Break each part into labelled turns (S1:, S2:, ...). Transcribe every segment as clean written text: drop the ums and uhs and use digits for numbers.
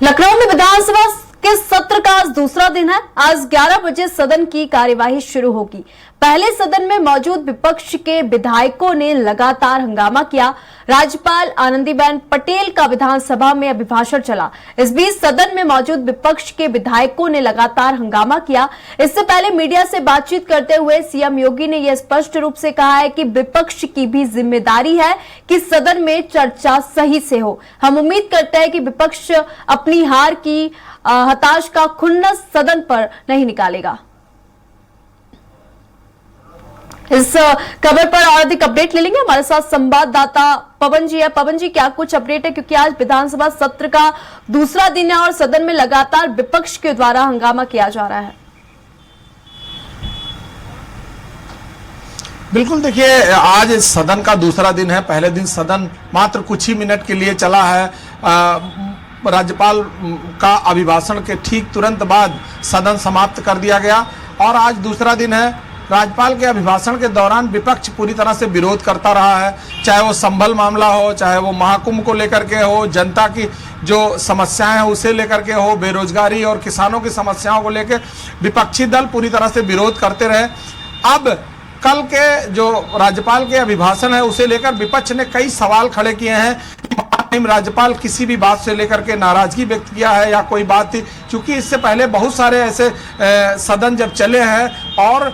S1: लखनऊ में विधानसभा के सत्र का आज दूसरा दिन है। आज 11 बजे सदन की कार्यवाही शुरू होगी। पहले सदन में मौजूद विपक्ष के विधायकों ने लगातार हंगामा किया। राज्यपाल आनंदीबेन पटेल का विधानसभा में अभिभाषण चला। इस बीच सदन में मौजूद विपक्ष के विधायकों ने लगातार हंगामा किया। इससे पहले मीडिया से बातचीत करते हुए सीएम योगी ने यह स्पष्ट रूप से कहा है कि विपक्ष की भी जिम्मेदारी है कि सदन में चर्चा सही से हो। हम उम्मीद करते हैं कि विपक्ष अपनी हार की हताश का खुन्नस सदन पर नहीं निकालेगा। इस खबर पर और अधिक अपडेट ले लेंगे। हमारे साथ संवाददाता पवन जी है। पवन जी, क्या कुछ अपडेट है, क्योंकि आज विधानसभा सत्र का दूसरा दिन है और सदन में लगातार विपक्ष के द्वारा हंगामा किया जा रहा है।
S2: बिल्कुल, देखिए आज सदन का दूसरा दिन है। पहले दिन सदन मात्र कुछ ही मिनट के लिए चला है। राज्यपाल का अभिभाषण के ठीक तुरंत बाद सदन समाप्त कर दिया गया और आज दूसरा दिन है। राज्यपाल के अभिभाषण के दौरान विपक्ष पूरी तरह से विरोध करता रहा है, चाहे वो संभल मामला हो, चाहे वो महाकुंभ को लेकर के हो, जनता की जो समस्याएं हैं उसे लेकर के हो, बेरोजगारी और किसानों की समस्याओं को लेकर विपक्षी दल पूरी तरह से विरोध करते रहे। अब कल के जो राज्यपाल के अभिभाषण है उसे लेकर विपक्ष ने कई सवाल खड़े किए हैं। राज्यपाल किसी भी बात से लेकर के नाराजगी व्यक्त किया है या कोई बात थी, क्योंकि इससे पहले बहुत सारे ऐसे सदन जब चले हैं और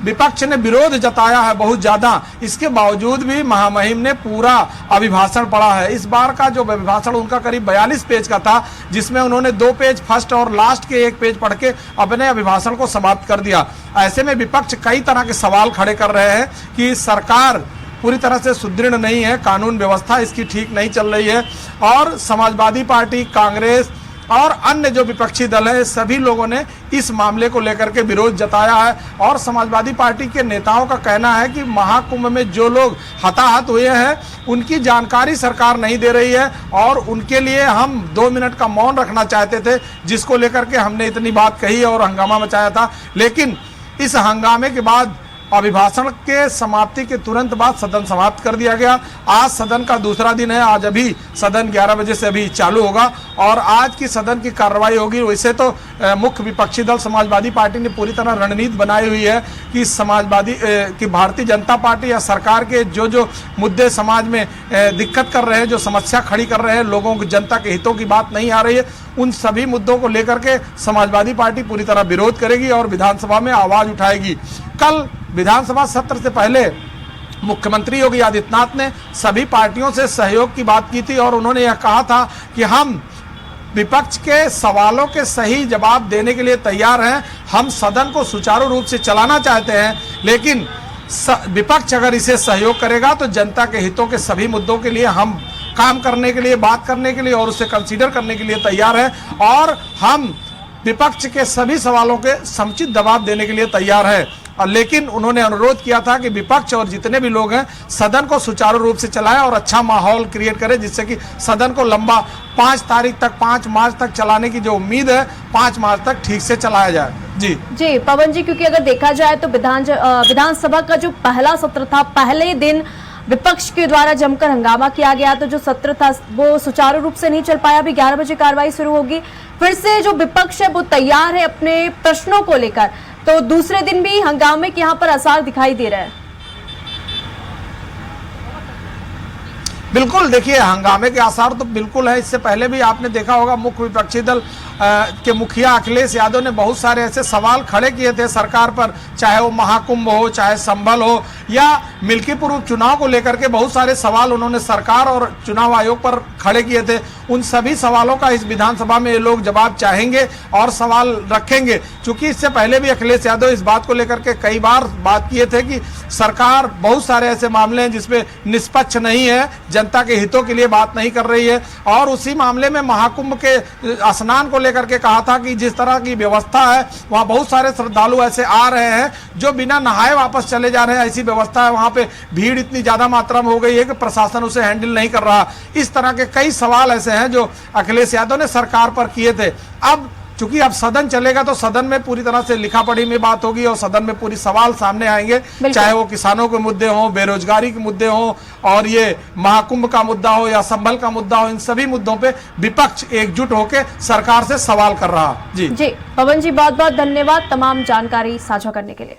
S2: विपक्ष ने विरोध जताया है बहुत ज्यादा, इसके बावजूद भी महामहिम ने पूरा अभिभाषण पढ़ा है। इस बार का जो अभिभाषण उनका करीब 42 पेज का था, जिसमें उन्होंने 2 पेज फर्स्ट और लास्ट के 1 पेज पढ़ के अपने अभिभाषण को समाप्त कर दिया। ऐसे में विपक्ष कई तरह के सवाल खड़े कर रहे हैं कि सरकार पूरी तरह से सुदृढ़ नहीं है, कानून व्यवस्था इसकी ठीक नहीं चल रही है और समाजवादी पार्टी, कांग्रेस और अन्य जो विपक्षी दल है सभी लोगों ने इस मामले को लेकर के विरोध जताया है। और समाजवादी पार्टी के नेताओं का कहना है कि महाकुंभ में जो लोग हताहत हुए हैं उनकी जानकारी सरकार नहीं दे रही है और उनके लिए हम 2 मिनट का मौन रखना चाहते थे, जिसको लेकर के हमने इतनी बात कही और हंगामा मचाया था। लेकिन इस हंगामे के बाद अभिभाषण के समाप्ति के तुरंत बाद सदन समाप्त कर दिया गया। आज सदन का दूसरा दिन है। आज अभी सदन 11 बजे से अभी चालू होगा और आज की सदन की कार्रवाई होगी। वैसे तो मुख्य विपक्षी दल समाजवादी पार्टी ने पूरी तरह रणनीति बनाई हुई है कि कि भारतीय जनता पार्टी या सरकार के जो मुद्दे समाज में दिक्कत कर रहे हैं, जो समस्या खड़ी कर रहे हैं, लोगों की जनता के हितों की बात नहीं आ रही है, उन सभी मुद्दों को लेकर के समाजवादी पार्टी पूरी तरह विरोध करेगी और विधानसभा में आवाज उठाएगी। कल विधानसभा सत्र से पहले मुख्यमंत्री योगी आदित्यनाथ ने सभी पार्टियों से सहयोग की बात की थी और उन्होंने यह कहा था कि हम विपक्ष के सवालों के सही जवाब देने के लिए तैयार हैं। हम सदन को सुचारू रूप से चलाना चाहते हैं, लेकिन विपक्ष अगर इसे सहयोग करेगा तो जनता के हितों के सभी मुद्दों के लिए हम काम करने के लिए, बात करने के लिए और उसे कंसीडर करने के लिए तैयार हैं और हम विपक्ष के सभी सवालों के समुचित जवाब देने के लिए तैयार है। लेकिन उन्होंने अनुरोध किया था कि विपक्ष और जितने भी लोग हैं सदन को सुचारू रूप से चलाएं और अच्छा माहौल क्रिएट करें, जिससे कि सदन को लंबा 5 तारीख तक, 5 मार्च तक चलाने की जो उम्मीद है 5 मार्च तक ठीक से चलाया जाए। जी
S1: पवन जी, क्योंकि अगर देखा जाए तो विधानसभा का जो पहला सत्र था, पहले दिन विपक्ष के द्वारा जमकर हंगामा किया गया, तो जो सत्र था वो सुचारू रूप से नहीं चल पाया। अभी 11 बजे कार्रवाई शुरू होगी। फिर से जो विपक्ष है वो तैयार है अपने प्रश्नों को लेकर, तो दूसरे दिन भी हंगामे के यहाँ पर आसार दिखाई दे रहे हैं।
S2: बिल्कुल, देखिए हंगामे के आसार तो बिल्कुल है। इससे पहले भी आपने देखा होगा मुख्य विपक्षी दल के मुखिया अखिलेश यादव ने बहुत सारे ऐसे सवाल खड़े किए थे सरकार पर, चाहे वो महाकुंभ हो, चाहे संभल हो या मिल्कीपुर उपचुनाव को लेकर के बहुत सारे सवाल उन्होंने सरकार और चुनाव आयोग पर खड़े किए थे। उन सभी सवालों का इस विधानसभा में ये लोग जवाब चाहेंगे और सवाल रखेंगे, क्योंकि इससे पहले भी अखिलेश यादव इस बात को लेकर के कई बार बात किए थे कि सरकार बहुत सारे ऐसे मामले हैं जिसमें निष्पक्ष नहीं है, जनता के हितों के लिए बात नहीं कर रही है। और उसी मामले में महाकुंभ के स्नान को लेकर के कहा था कि जिस तरह की व्यवस्था है वहां बहुत सारे श्रद्धालु ऐसे आ रहे हैं जो बिना नहाए वापस चले जा रहे हैं। ऐसी व्यवस्था है, वहां पे भीड़ इतनी ज्यादा मात्रा में हो गई है कि प्रशासन उसे हैंडल नहीं कर रहा। इस तरह के कई सवाल ऐसे हैं जो अखिलेश यादव ने सरकार पर किए थे। अब चूंकि अब सदन चलेगा तो सदन में पूरी तरह से लिखा पढ़ी में बात होगी और सदन में पूरी सवाल सामने आएंगे, चाहे वो किसानों के मुद्दे हों, बेरोजगारी के मुद्दे हों और ये महाकुंभ का मुद्दा हो या संभल का मुद्दा हो, इन सभी मुद्दों पे विपक्ष एकजुट होकर सरकार से सवाल कर रहा। जी
S1: पवन जी, बहुत बहुत धन्यवाद तमाम जानकारी साझा करने के लिए।